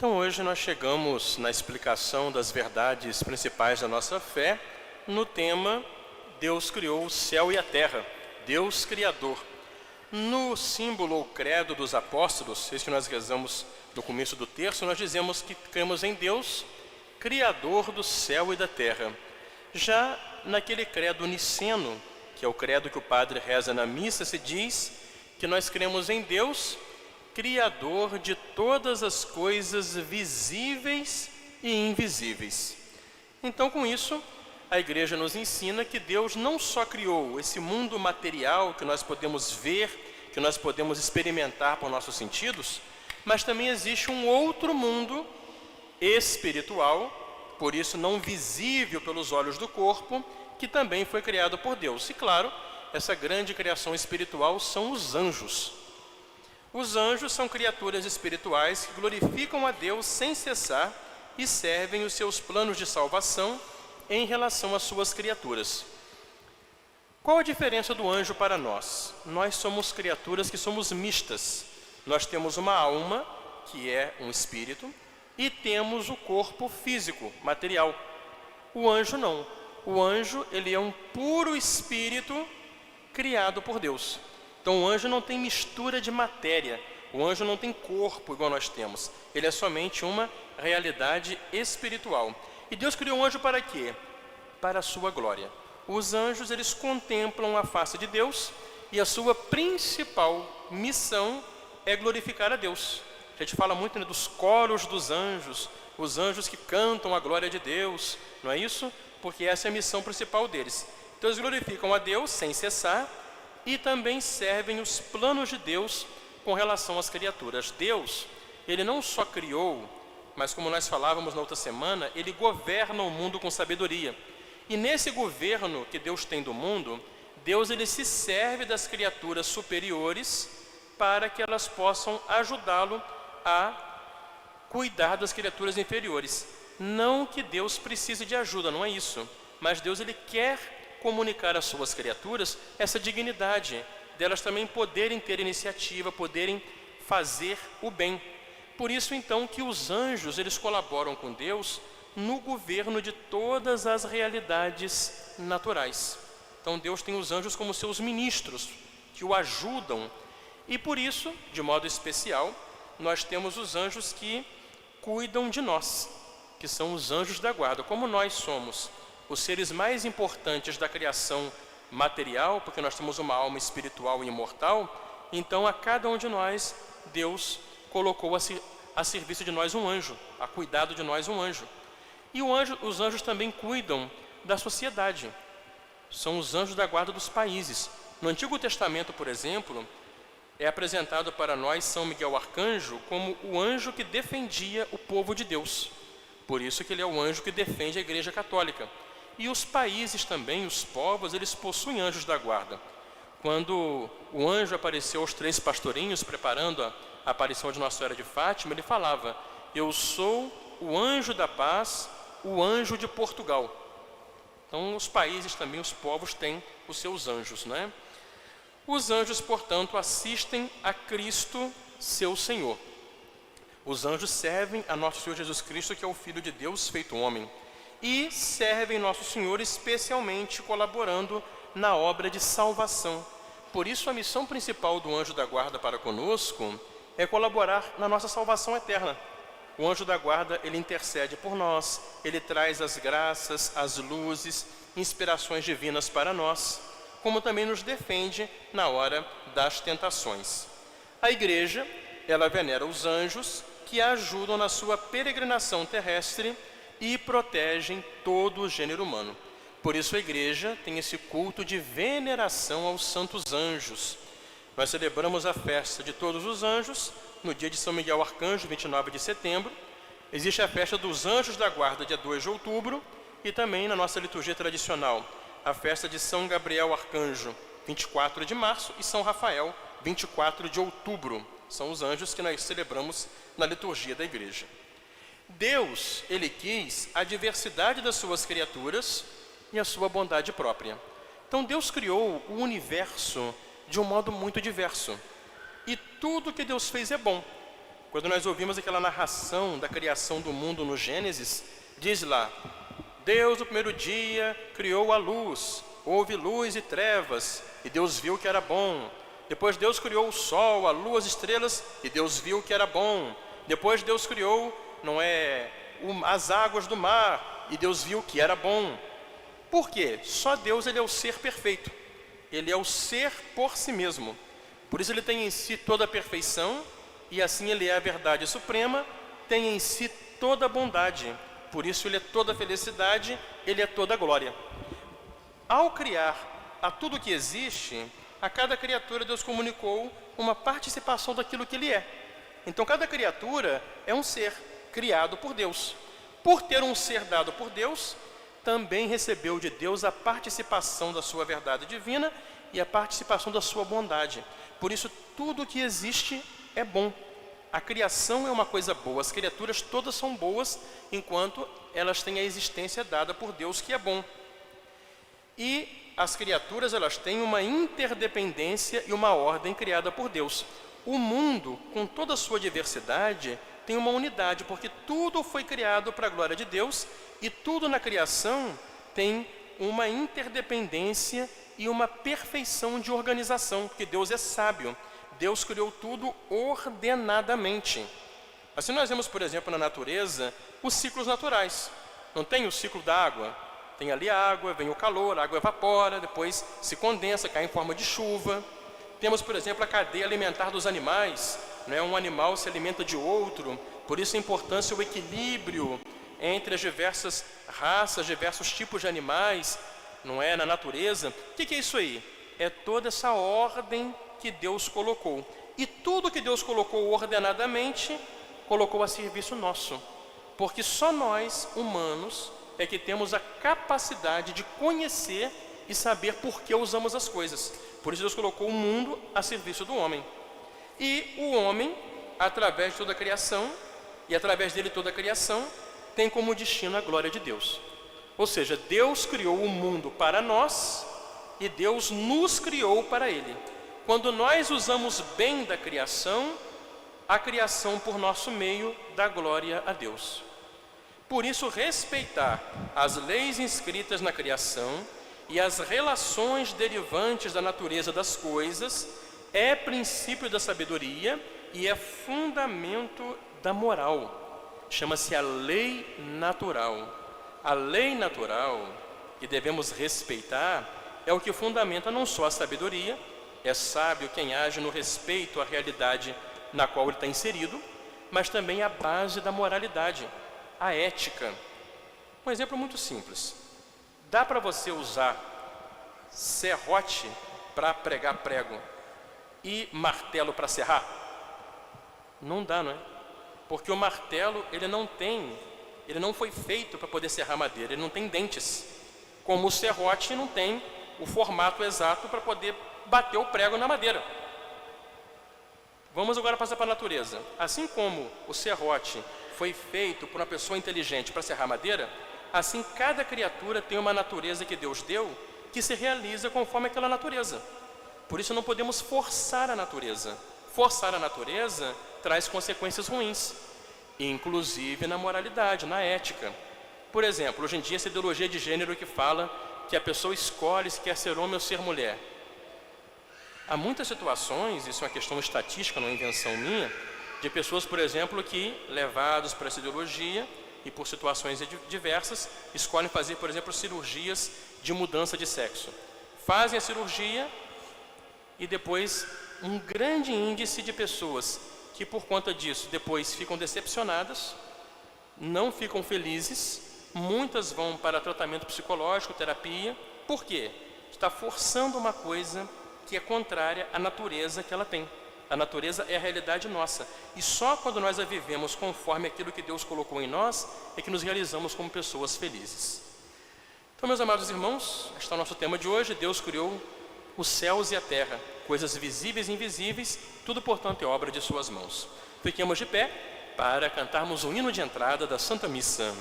Então hoje nós chegamos na explicação das verdades principais da nossa fé no tema Deus criou o céu e a terra, Deus Criador. No símbolo ou credo dos apóstolos, esse que nós rezamos no começo do terço, nós dizemos que cremos em Deus, Criador do céu e da terra. Já naquele credo niceno, que é o credo que o padre reza na missa, se diz que nós cremos em Deus, Criador de todas as coisas visíveis e invisíveis. Então, com isso, a Igreja nos ensina que Deus não só criou esse mundo material que nós podemos ver, que nós podemos experimentar por nossos sentidos, mas também existe um outro mundo espiritual, por isso não visível pelos olhos do corpo, que também foi criado por Deus. E claro, essa grande criação espiritual são os anjos. Os anjos são criaturas espirituais que glorificam a Deus sem cessar e servem os seus planos de salvação em relação às suas criaturas. Qual a diferença do anjo para nós? Nós somos criaturas que somos mistas. Nós temos uma alma, que é um espírito, e temos o corpo físico, material. O anjo não. O anjo, ele é um puro espírito criado por Deus. Então o anjo não tem mistura de matéria, o anjo não tem corpo igual nós temos, ele é somente uma realidade espiritual. E Deus criou um anjo para quê? Para a sua glória. Os anjos, eles contemplam a face de Deus e a sua principal missão é glorificar a Deus. A gente fala muito, né, dos coros dos anjos, os anjos que cantam a glória de Deus, não é isso? Porque essa é a missão principal deles. Então eles glorificam a Deus sem cessar, e também servem os planos de Deus com relação às criaturas. Deus, ele não só criou, mas como nós falávamos na outra semana, ele governa o mundo com sabedoria. E nesse governo que Deus tem do mundo, Deus, ele se serve das criaturas superiores para que elas possam ajudá-lo a cuidar das criaturas inferiores. Não que Deus precise de ajuda, não é isso. Mas Deus, ele quer comunicar às suas criaturas essa dignidade, delas também poderem ter iniciativa, poderem fazer o bem. Por isso, então, que os anjos, eles colaboram com Deus no governo de todas as realidades naturais. Então, Deus tem os anjos como seus ministros, que o ajudam. E por isso, de modo especial, nós temos os anjos que cuidam de nós, que são os anjos da guarda. Como nós somos os seres mais importantes da criação material, porque nós temos uma alma espiritual e imortal, então a cada um de nós, Deus colocou a serviço de nós um anjo, a cuidado de nós um anjo. E os anjos também cuidam da sociedade, são os anjos da guarda dos países. No Antigo Testamento, por exemplo, é apresentado para nós São Miguel Arcanjo como o anjo que defendia o povo de Deus. Por isso que ele é o anjo que defende a Igreja Católica. E os países também, os povos, eles possuem anjos da guarda. Quando o anjo apareceu aos 3 pastorinhos, preparando a aparição de Nossa Senhora de Fátima, ele falava: eu sou o anjo da paz, o anjo de Portugal. Então os países também, os povos têm os seus anjos, né? Os anjos, portanto, assistem a Cristo, seu Senhor. Os anjos servem a nosso Senhor Jesus Cristo, que é o Filho de Deus feito homem. E servem Nosso Senhor especialmente colaborando na obra de salvação. Por isso a missão principal do anjo da guarda para conosco é colaborar na nossa salvação eterna. O anjo da guarda, ele intercede por nós, ele traz as graças, as luzes, inspirações divinas para nós, como também nos defende na hora das tentações. A Igreja, ela venera os anjos que a ajudam na sua peregrinação terrestre e protegem todo o gênero humano. Por isso a Igreja tem esse culto de veneração aos santos anjos. Nós celebramos a festa de todos os anjos no dia de São Miguel Arcanjo, 29 de setembro. Existe a festa dos anjos da guarda, dia 2 de outubro, e também na nossa liturgia tradicional, a festa de São Gabriel Arcanjo, 24 de março, e São Rafael, 24 de outubro. São os anjos que nós celebramos na liturgia da Igreja. Deus, ele quis a diversidade das suas criaturas e a sua bondade própria. Então Deus criou o universo de um modo muito diverso. E tudo que Deus fez é bom. Quando nós ouvimos aquela narração da criação do mundo no Gênesis, diz lá: Deus no primeiro dia criou a luz, houve luz e trevas, e Deus viu que era bom. Depois Deus criou o sol, a lua, as estrelas, e Deus viu que era bom. Depois Deus criou, as águas do mar, e Deus viu que era bom. Por quê? Só Deus, ele é o ser perfeito. Ele é o ser por si mesmo. Por isso ele tem em si toda a perfeição, e assim ele é a verdade suprema, tem em si toda a bondade. Por isso ele é toda a felicidade, ele é toda a glória. Ao criar a tudo que existe, a cada criatura Deus comunicou uma participação daquilo que ele é. Então cada criatura é um ser criado por Deus. Por ter um ser dado por Deus, também recebeu de Deus a participação da sua verdade divina e a participação da sua bondade. Por isso tudo que existe é bom. A criação é uma coisa boa, as criaturas todas são boas, enquanto elas têm a existência dada por Deus, que é bom. E as criaturas, elas têm uma interdependência e uma ordem criada por Deus. O mundo, com toda a sua diversidade, tem uma unidade, porque tudo foi criado para a glória de Deus, e tudo na criação tem uma interdependência e uma perfeição de organização, porque Deus é sábio. Deus criou tudo ordenadamente. Assim nós vemos, por exemplo, na natureza, os ciclos naturais. Não tem o ciclo da água? Tem ali a água, vem o calor, a água evapora, depois se condensa, cai em forma de chuva. Temos, por exemplo, a cadeia alimentar dos animais. Um animal se alimenta de outro, por isso a importância, o equilíbrio entre as diversas raças, diversos tipos de animais, na natureza. O que é isso aí? É toda essa ordem que Deus colocou. E tudo que Deus colocou ordenadamente, colocou a serviço nosso. Porque só nós, humanos, é que temos a capacidade de conhecer e saber por que usamos as coisas. Por isso Deus colocou o mundo a serviço do homem. E o homem, através de toda a criação, e através dele toda a criação, tem como destino a glória de Deus. Ou seja, Deus criou o mundo para nós e Deus nos criou para ele. Quando nós usamos bem da criação, a criação por nosso meio dá glória a Deus. Por isso, respeitar as leis inscritas na criação e as relações derivantes da natureza das coisas é princípio da sabedoria e é fundamento da moral. Chama-se a lei natural. A lei natural que devemos respeitar é o que fundamenta não só a sabedoria. É sábio quem age no respeito à realidade na qual ele está inserido, mas também a base da moralidade, a ética. Um exemplo muito simples. Dá para você usar serrote para pregar prego e martelo para serrar? Não dá, não é? Porque o martelo, ele não foi feito para poder serrar madeira, ele não tem dentes. Como o serrote não tem o formato exato para poder bater o prego na madeira. Vamos agora passar para a natureza. Assim como o serrote foi feito por uma pessoa inteligente para serrar madeira, assim cada criatura tem uma natureza que Deus deu, que se realiza conforme aquela natureza. Por isso não podemos forçar a natureza. Forçar a natureza traz consequências ruins, inclusive na moralidade, na ética. Por exemplo, hoje em dia essa ideologia de gênero que fala que a pessoa escolhe se quer ser homem ou ser mulher. Há muitas situações, isso é uma questão estatística, não é invenção minha, de pessoas, por exemplo, que, levados por essa ideologia e por situações diversas, escolhem fazer, por exemplo, cirurgias de mudança de sexo. Fazem a cirurgia e depois um grande índice de pessoas que, por conta disso, depois ficam decepcionadas, não ficam felizes, muitas vão para tratamento psicológico, terapia. Por quê? Está forçando uma coisa que é contrária à natureza que ela tem. A natureza é a realidade nossa. E só quando nós a vivemos conforme aquilo que Deus colocou em nós, é que nos realizamos como pessoas felizes. Então, meus amados irmãos, este é o nosso tema de hoje. Deus criou os céus e a terra, coisas visíveis e invisíveis, tudo, portanto, é obra de suas mãos. Fiquemos de pé para cantarmos o hino de entrada da Santa Missa.